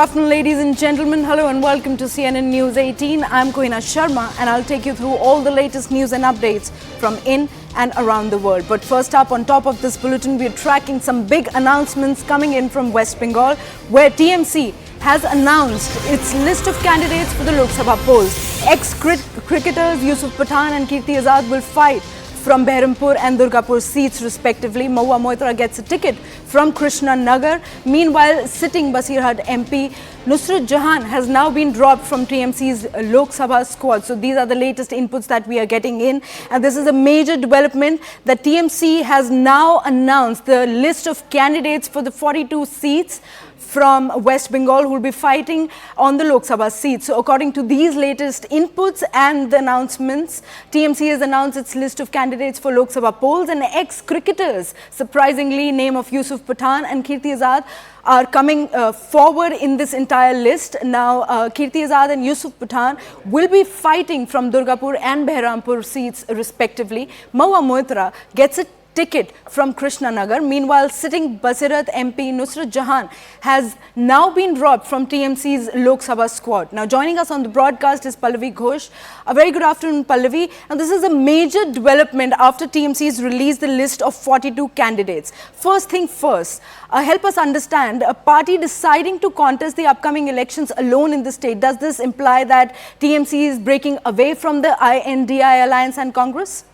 Good afternoon, ladies and gentlemen. Hello and welcome to CNN News 18. I'm Koina Sharma and I'll take you through all the latest news and updates from in and around the world. But first up, on top of this bulletin, we're tracking some big announcements coming in from West Bengal, where TMC has announced its list of candidates for the Lok Sabha polls. Ex-cricketers Yusuf Pathan and Kirti Azad will fight from Berhampore and Durgapur seats respectively. Mahua Moitra gets a ticket from Krishna Nagar. Meanwhile, sitting Basirhat MP Nusrat Jahan has now been dropped from TMC's Lok Sabha squad. So these are the latest inputs that we are getting in. And this is a major development that TMC has now announced the list of candidates for the 42 seats from West Bengal who will be fighting on the Lok Sabha seat. So according to these latest inputs and the announcements, TMC has announced its list of candidates for Lok Sabha polls, and ex-cricketers, surprisingly, name of Yusuf Pathan and Kirti Azad are coming forward in this entire list. Now, Kirti Azad and Yusuf Pathan will be fighting from Durgapur and Berhampore seats respectively. Mahua Moitra gets a ticket from Krishna Nagar. Meanwhile, sitting Basirhat MP Nusrat Jahan has now been dropped from TMC's Lok Sabha squad. Now, joining us on the broadcast is Pallavi Ghosh. A very good afternoon, Pallavi. Now, this is a major development after TMC's released the list of 42 candidates. First thing first, help us understand, a party deciding to contest the upcoming elections alone in the state, does this imply that TMC is breaking away from the I.N.D.I.A alliance and Congress?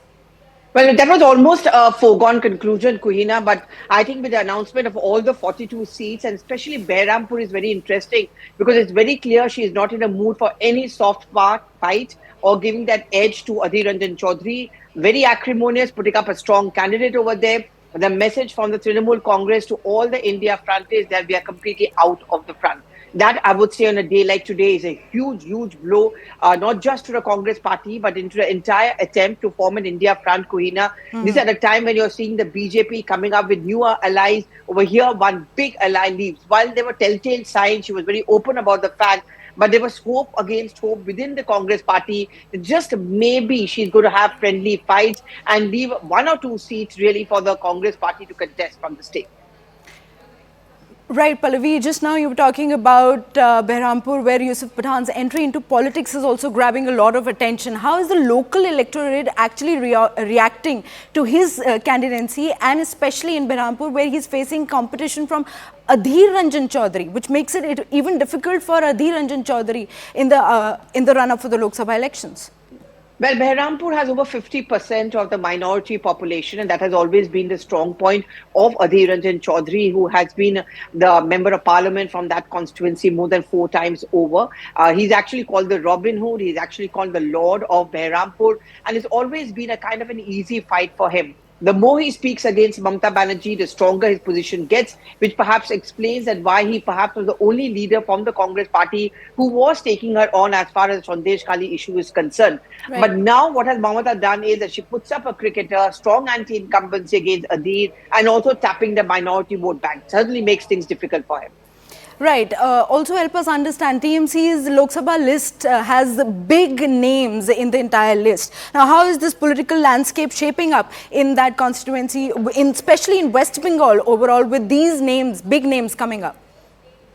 Well, that was almost a foregone conclusion, Kuhina, but I think with the announcement of all the 42 seats, and especially Berhampore is very interesting because it's very clear she is not in a mood for any soft fight or giving that edge to Adhir Ranjan Chaudhary. Very acrimonious, putting up a strong candidate over there. The message from the Trinamool Congress to all the India front is that we are completely out of the front. That, I would say, on a day like today is a huge blow, not just to the Congress party, but into the entire attempt to form an India front, Kuhina. This is at a time when you're seeing the BJP coming up with newer allies. Over here, one big ally leaves. While there were telltale signs, she was very open about the fact, but there was hope against hope within the Congress party. Just maybe she's going to have friendly fights and leave one or two seats really for the Congress party to contest from the state. Right, Pallavi, just now you were talking about Berhampore, where Yusuf Pathan's entry into politics is also grabbing a lot of attention. How is the local electorate actually reacting to his candidacy, and especially in Berhampore, where he's facing competition from Adhir Ranjan Chaudhary, which makes it even difficult for Adhir Ranjan Chaudhary in the run-up for the Lok Sabha elections? Well, Berhampore has over 50% of the minority population, and that has always been the strong point of Adhir Ranjan Chaudhary, who has been the member of parliament from that constituency more than 4 times over. He's actually called the Robin Hood. He's actually called the Lord of Berhampore, and it's always been a kind of an easy fight for him. The more he speaks against Mamata Banerjee, the stronger his position gets, which perhaps explains that why he perhaps was the only leader from the Congress party who was taking her on as far as Sandesh Khali issue is concerned. Right. But now what has Mamata done is that she puts up a cricketer, strong anti-incumbency against Adhir, and also tapping the minority vote bank. Certainly makes things difficult for him. Right. Also help us understand, TMC's Lok Sabha list has big names in the entire list. Now, how is this political landscape shaping up in that constituency, especially in West Bengal overall, with these names, big names coming up?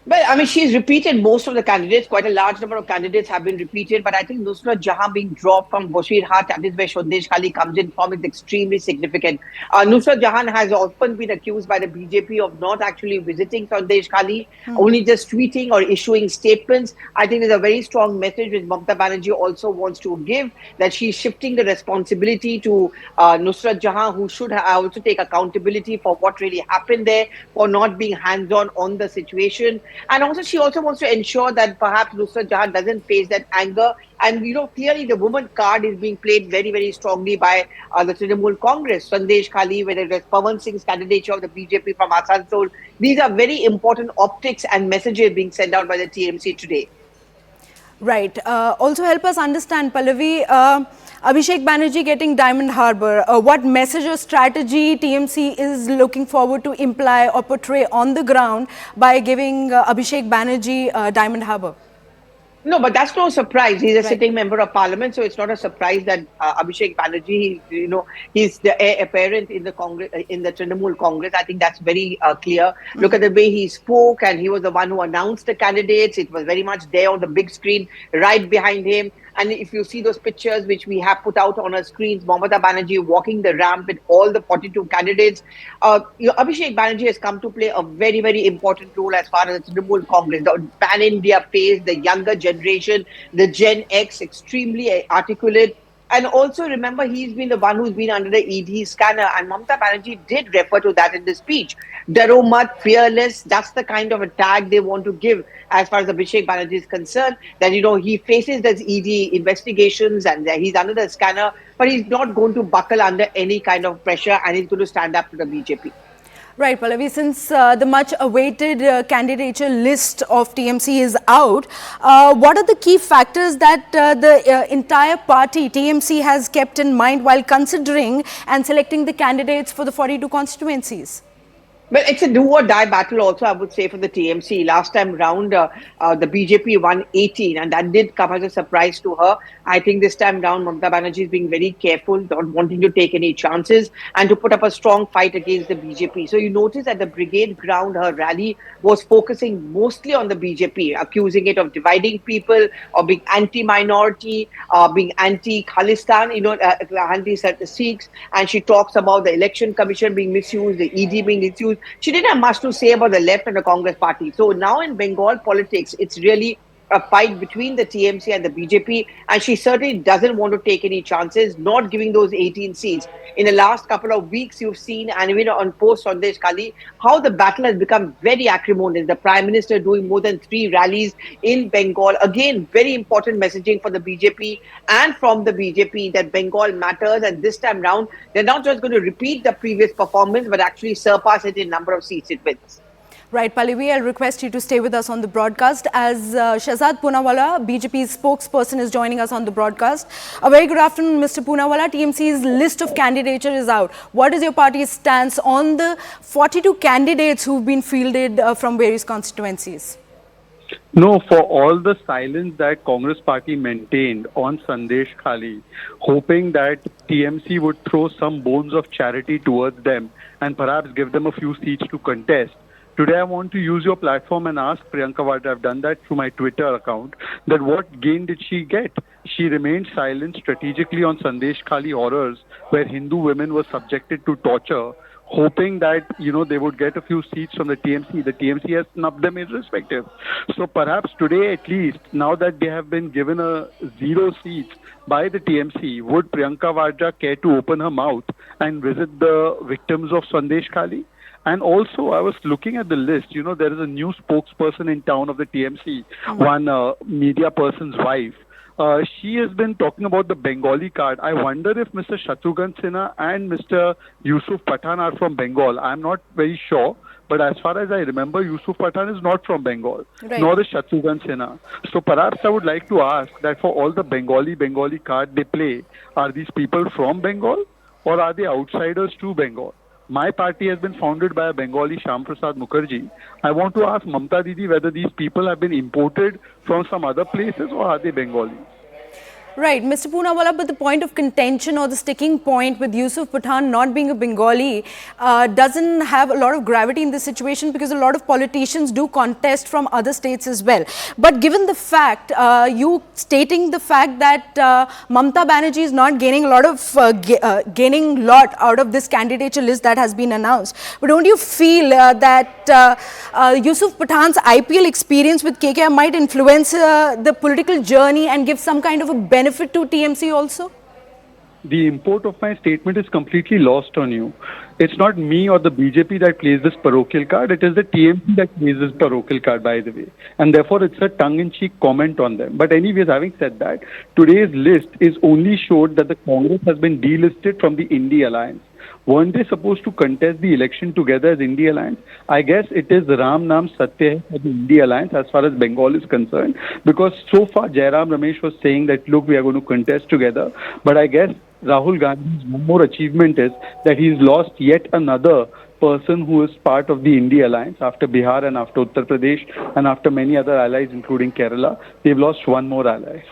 Well, I mean, she's repeated most of the candidates. Quite a large number of candidates have been repeated. But I think Nusrat Jahan being dropped from Basirhat, that is where Sandesh Khali comes in from, is extremely significant. Nusrat Jahan has often been accused by the BJP of not actually visiting Sandesh Khali, only just tweeting or issuing statements. I think there's a very strong message which Mamata Banerjee also wants to give, that she's shifting the responsibility to Nusrat Jahan, who should also take accountability for what really happened there, for not being hands-on on the situation. And also, she also wants to ensure that perhaps Nusrat Jahan doesn't face that anger. And, you know, clearly the woman card is being played very strongly by the Trinamool Congress. Sandesh Khali, whether it is Pawan Singh's candidature of the BJP from Asansol. These are very important optics and messages being sent out by the TMC today. Right. Also help us understand, Pallavi, Abhishek Banerjee getting Diamond Harbour. What message or strategy TMC is looking forward to imply or portray on the ground by giving Abhishek Banerjee Diamond Harbour? No, but that's no surprise. He's a Right. sitting member of parliament, so it's not a surprise that Abhishek Banerjee, he's the heir apparent in the Congress, in the Trinamool Congress. I think that's very clear. Look at the way he spoke, and he was the one who announced the candidates. It was very much there on the big screen, right behind him. And if you see those pictures which we have put out on our screens, Mamata Banerjee walking the ramp with all the 42 candidates, Abhishek Banerjee has come to play a very, very important role as far as the Trinamool Congress, the pan-India face, the younger generation, the Gen X, extremely articulate. And also remember, he's been the one who's been under the ED scanner, and Mamata Banerjee did refer to that in the speech. Daromat, fearless, that's the kind of a tag they want to give as far as Abhishek Banerjee is concerned. That, he faces those ED investigations and he's under the scanner, but he's not going to buckle under any kind of pressure, and he's going to stand up to the BJP. Right, Pallavi, since the much awaited candidature list of TMC is out, what are the key factors that the entire party, TMC, has kept in mind while considering and selecting the candidates for the 42 constituencies? Well, it's a do or die battle also, I would say, for the TMC. Last time round, the BJP won 18, and that did come as a surprise to her. I think this time round, Mamata Banerjee is being very careful, not wanting to take any chances, and to put up a strong fight against the BJP. So you notice at the brigade ground, her rally was focusing mostly on the BJP, accusing it of dividing people, or being anti-minority, being anti-Khalistan, anti-Sikhs, and she talks about the election commission being misused, the ED being misused. She didn't have much to say about the left and the Congress party. So now in Bengal politics, it's really a fight between the TMC and the BJP, and she certainly doesn't want to take any chances, not giving those 18 seats. In the last couple of weeks, you've seen, and even on post Sandesh Kali, how the battle has become very acrimonious. The Prime Minister doing more than 3 rallies in Bengal. Again, very important messaging for the BJP and from the BJP that Bengal matters, and this time round, they're not just going to repeat the previous performance, but actually surpass it in number of seats it wins. Right, Pallavi, I'll request you to stay with us on the broadcast as Shahzad Poonawalla, BJP's spokesperson, is joining us on the broadcast. A very good afternoon, Mr. Poonawalla. TMC's list of candidature is out. What is your party's stance on the 42 candidates who've been fielded from various constituencies? No, for all the silence that Congress party maintained on Sandesh Khali, hoping that TMC would throw some bones of charity towards them and perhaps give them a few seats to contest. Today, I want to use your platform and ask Priyanka Vadra, I've done that through my Twitter account, that what gain did she get? She remained silent strategically on Sandesh Khali horrors, where Hindu women were subjected to torture, hoping that, they would get a few seats from the TMC. The TMC has snubbed them irrespective. So perhaps today, at least, now that they have been given a 0 seats by the TMC, would Priyanka Vadra care to open her mouth and visit the victims of Sandesh Khali? And also, I was looking at the list. There is a new spokesperson in town of the TMC, one media person's wife. She has been talking about the Bengali card. I wonder if Mr. Shatrughan Sinha and Mr. Yusuf Pathan are from Bengal. I'm not very sure. But as far as I remember, Yusuf Pathan is not from Bengal, nor is Shatrughan Sinha. So perhaps I would like to ask that for all the Bengali card they play, are these people from Bengal or are they outsiders to Bengal? My party has been founded by a Bengali Shyam Prasad Mukherjee. I want to ask Mamta Didi whether these people have been imported from some other places or are they Bengali? Right, Mr. Poonawalla, but the point of contention or the sticking point with Yusuf Pathan not being a Bengali doesn't have a lot of gravity in this situation because a lot of politicians do contest from other states as well. But given the fact, you stating the fact that Mamata Banerjee is not gaining a lot of gaining lot out of this candidature list that has been announced, but don't you feel that Yusuf Pathan's IPL experience with KKR might influence the political journey and give some kind of a benefit to TMC also? The import of my statement is completely lost on you. It's not me or the BJP that plays this parochial card. It is the TMC that plays this parochial card, by the way. And therefore, it's a tongue-in-cheek comment on them. But anyways, having said that, today's list is only showed that the Congress has been delisted from the I.N.D.I.A alliance. Weren't they supposed to contest the election together as I.N.D.I.A alliance? I guess it is Ram Nam Satya Hai for the I.N.D.I.A alliance as far as Bengal is concerned. Because so far, Jairam Ramesh was saying that, look, we are going to contest together. But I guess Rahul Gandhi's one more achievement is that he's lost yet another person who is part of the I.N.D.I.A alliance after Bihar and after Uttar Pradesh and after many other allies, including Kerala. They've lost one more ally.